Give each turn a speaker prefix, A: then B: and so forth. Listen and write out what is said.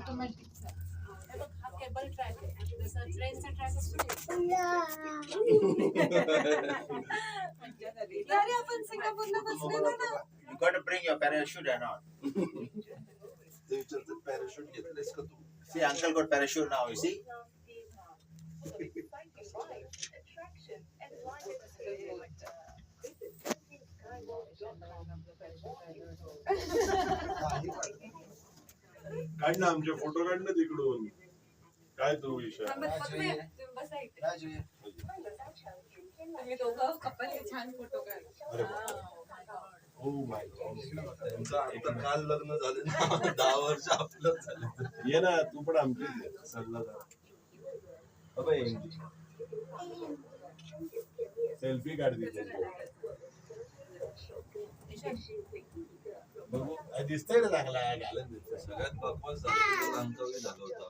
A: Automatic हा cable track आहे जसं ट्रेनचा ट्रॅक असतो अरे आपण सिंगापूरला बसलेलो ना.
B: You got to bring your parachute or not?
C: Parachute घेतलेस का तू?
B: See, uncle got parachute now. You see?
C: काढ ना आमचे फोटो काढ ना तिकडून. काय तो विषय?
A: तुम्ही दोघं कपल छान फोटो काढ.
C: Oh my God. त्यांचं आता काल लग्न झालं ना 10 वर्ष आपलं झालं. ये ना तू पण आमची सरला जा. सेल्फी काढ बघू दिसतंय ना चांगला घालून दिसतंय. सगळ्यात बकवास झालं झालं होतं.